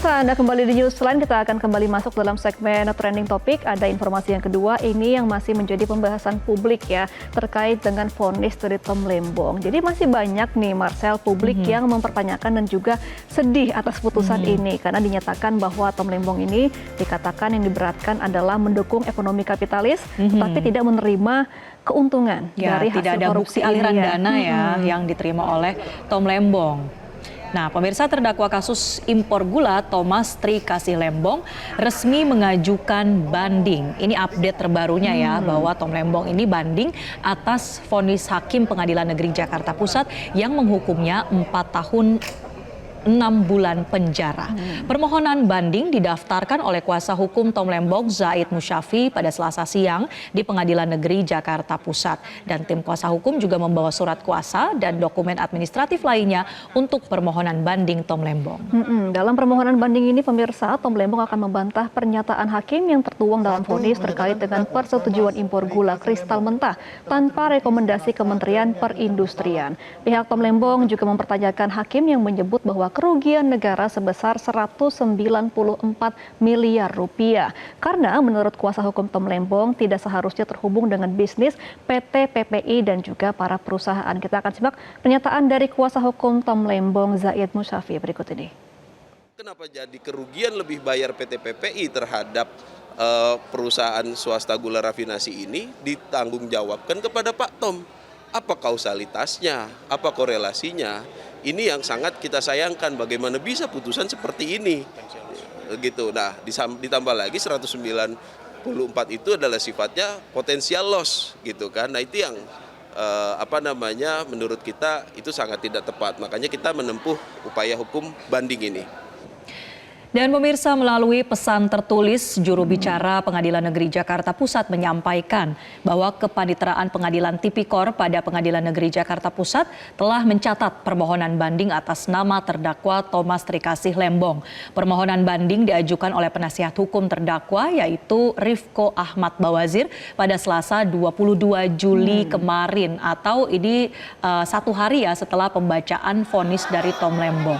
Pemirsa, Anda kembali di Newsline. Kita akan kembali masuk dalam segmen trending topik. Ada informasi yang kedua, ini yang masih menjadi pembahasan publik ya, terkait dengan vonis dari Tom Lembong. Jadi masih banyak nih, Marcel, publik yang mempertanyakan dan juga sedih atas putusan ini. Karena dinyatakan bahwa Tom Lembong ini dikatakan yang diberatkan adalah mendukung ekonomi kapitalis, tetapi tidak menerima keuntungan dari hasil tidak ada korupsi bukti aliran ini, dana yang diterima oleh Tom Lembong. Nah, pemirsa, terdakwa kasus impor gula Thomas Tri Kasih Lembong resmi mengajukan banding. Ini update terbarunya ya, bahwa Tom Lembong ini banding atas vonis Hakim Pengadilan Negeri Jakarta Pusat yang menghukumnya 4 tahun 6 bulan penjara. Permohonan banding didaftarkan oleh kuasa hukum Tom Lembong Zaid Musyafi pada Selasa siang di Pengadilan Negeri Jakarta Pusat. Dan tim kuasa hukum juga membawa surat kuasa dan dokumen administratif lainnya untuk permohonan banding Tom Lembong. Dalam permohonan banding ini, pemirsa, Tom Lembong akan membantah pernyataan hakim yang tertuang dalam vonis terkait dengan persetujuan impor gula kristal mentah tanpa rekomendasi Kementerian Perindustrian. Pihak Tom Lembong juga mempertanyakan hakim yang menyebut bahwa kerugian negara sebesar 194 miliar rupiah. Karena menurut kuasa hukum Tom Lembong tidak seharusnya terhubung dengan bisnis PT PPI dan juga para perusahaan. Kita akan simak pernyataan dari kuasa hukum Tom Lembong Zaid Musyafi berikut ini. Kenapa jadi kerugian lebih bayar PT PPI terhadap perusahaan swasta gula rafinasi ini ditanggungjawabkan kepada Pak Tom? Apa kausalitasnya? Apa korelasinya? Ini yang sangat kita sayangkan, bagaimana bisa putusan seperti ini. Gitu. Nah, ditambah lagi 194 itu adalah sifatnya potensial loss gitu kan. Nah, itu yang menurut kita itu sangat tidak tepat. Makanya kita menempuh upaya hukum banding ini. Dan pemirsa, melalui pesan tertulis, juru bicara Pengadilan Negeri Jakarta Pusat menyampaikan bahwa kepaniteraan Pengadilan Tipikor pada Pengadilan Negeri Jakarta Pusat telah mencatat permohonan banding atas nama terdakwa Thomas Tri Kasih Lembong. Permohonan banding diajukan oleh penasihat hukum terdakwa yaitu Rifko Ahmad Bawazir pada Selasa 22 Juli kemarin, atau ini 1 hari ya setelah pembacaan vonis dari Tom Lembong.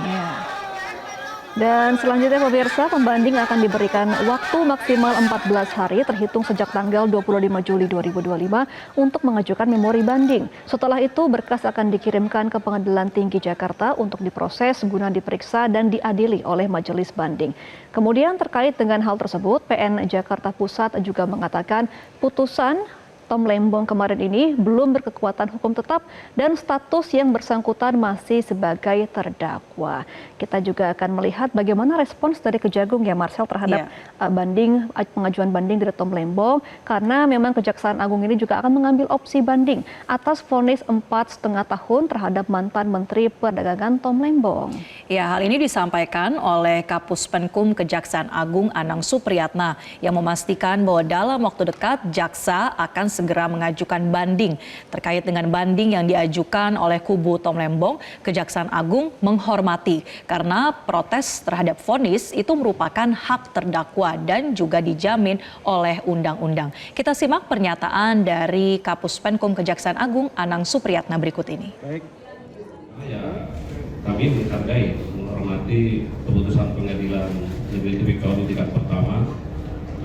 Dan selanjutnya, pemirsa, pembanding akan diberikan waktu maksimal 14 hari terhitung sejak tanggal 25 Juli 2025 untuk mengajukan memori banding. Setelah itu, berkas akan dikirimkan ke Pengadilan Tinggi Jakarta untuk diproses guna diperiksa dan diadili oleh majelis banding. Kemudian terkait dengan hal tersebut, PN Jakarta Pusat juga mengatakan putusan Tom Lembong kemarin ini belum berkekuatan hukum tetap dan status yang bersangkutan masih sebagai terdakwa. Kita juga akan melihat bagaimana respons dari Kejagung ya, Marcel, terhadap pengajuan banding dari Tom Lembong, karena memang Kejaksaan Agung ini juga akan mengambil opsi banding atas vonis 4,5 tahun terhadap mantan Menteri Perdagangan Tom Lembong. Ya, hal ini disampaikan oleh Kapus Penkum Kejaksaan Agung Anang Supriyatna yang memastikan bahwa dalam waktu dekat jaksa akan segera mengajukan banding. Terkait dengan banding yang diajukan oleh kubu Tom Lembong, Kejaksaan Agung menghormati karena protes terhadap vonis itu merupakan hak terdakwa dan juga dijamin oleh undang-undang. Kita simak pernyataan dari Kapus Penkum Kejaksaan Agung Anang Supriyatna berikut ini. Baik. Ya, kami menghargai, menghormati keputusan Pengadilan Negeri Tipikor di tingkat pertama.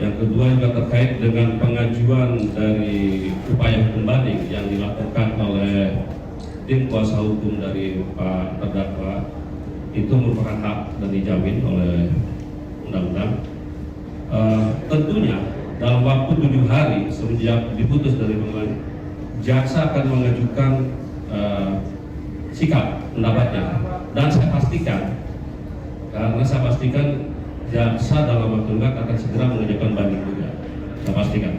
Yang kedua juga terkait dengan pengajuan dari upaya hukum banding yang dilakukan oleh tim kuasa hukum dari Pak terdakwa, itu merupakan hak dan dijamin oleh undang-undang. Tentunya dalam waktu 7 hari semenjak diputus dari pengadilan, jaksa akan mengajukan sikap pendapatnya, dan saya pastikan jaksa dalam waktu dekat akan segera mengajukan banding juga. Saya pastikan.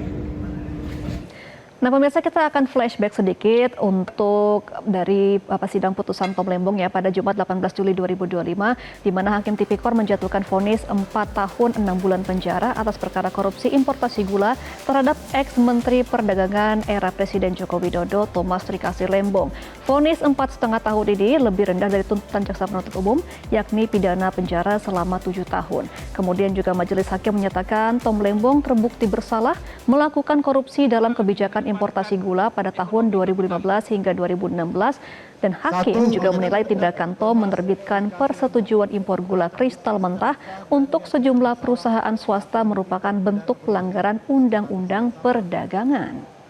Nah, pemirsa, kita akan flashback sedikit untuk dari sidang putusan Tom Lembong ya pada Jumat 18 Juli 2025, di mana Hakim Tipikor menjatuhkan vonis 4 tahun 6 bulan penjara atas perkara korupsi importasi gula terhadap ex-Menteri Perdagangan era Presiden Joko Widodo Thomas Tri Kasih Lembong. Vonis 4,5 tahun ini lebih rendah dari tuntutan jaksa penuntut umum, yakni pidana penjara selama 7 tahun. Kemudian juga majelis hakim menyatakan Tom Lembong terbukti bersalah melakukan korupsi dalam kebijakan importasi gula pada tahun 2015 hingga 2016 dan hakim juga menilai tindakan Tom menerbitkan persetujuan impor gula kristal mentah untuk sejumlah perusahaan swasta merupakan bentuk pelanggaran Undang-Undang Perdagangan.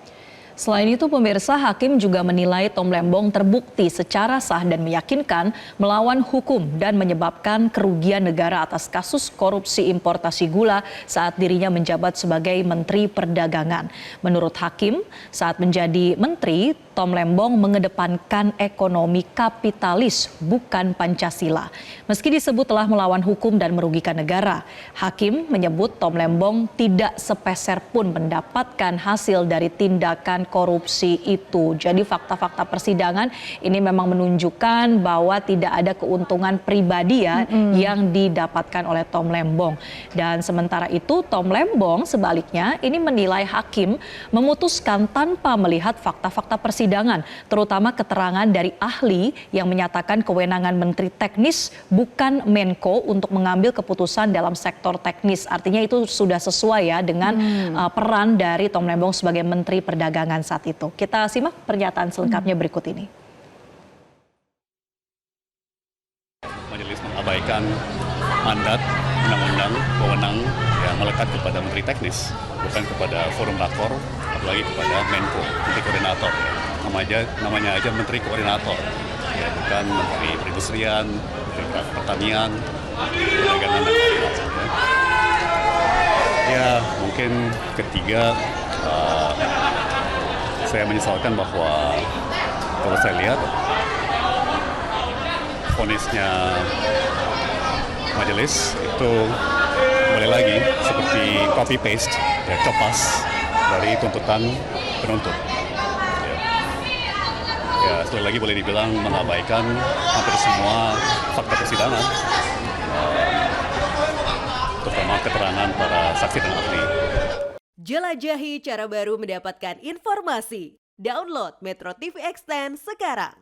Selain itu, pemirsa, hakim juga menilai Tom Lembong terbukti secara sah dan meyakinkan melawan hukum dan menyebabkan kerugian negara atas kasus korupsi importasi gula saat dirinya menjabat sebagai Menteri Perdagangan. Menurut hakim, saat menjadi menteri, Tom Lembong mengedepankan ekonomi kapitalis, bukan Pancasila. Meski disebut telah melawan hukum dan merugikan negara, hakim menyebut Tom Lembong tidak sepeser pun mendapatkan hasil dari tindakan korupsi itu. Jadi fakta-fakta persidangan ini memang menunjukkan bahwa tidak ada keuntungan pribadi ya yang didapatkan oleh Tom Lembong. Dan sementara itu Tom Lembong sebaliknya ini menilai hakim memutuskan tanpa melihat fakta-fakta persidangan, terutama keterangan dari ahli yang menyatakan kewenangan Menteri Teknis bukan Menko untuk mengambil keputusan dalam sektor teknis. Artinya itu sudah sesuai ya dengan peran dari Tom Lembong sebagai Menteri Perdagangan saat itu. Kita simak pernyataan selengkapnya berikut ini. Majelis mengabaikan mandat undang-undang wewenang yang melekat kepada Menteri Teknis, bukan kepada Forum Rakor, apalagi kepada Menko, Menteri Koordinator. Namanya aja Menteri Koordinator, ya, bukan Menteri Perindustrian, Menteri Pertanian, Perdagangan dan lain-lain. Ya, mungkin ketiga, saya menyesalkan bahwa kalau saya lihat vonisnya majelis itu kembali lagi seperti copy paste, ya, copas dari tuntutan penuntut. Ya, sekali lagi boleh dibilang mengabaikan hampir semua fakta persidangan, terutama keterangan para saksi dan ahli. Jelajahi cara baru mendapatkan informasi. Download Metro TV Extend sekarang.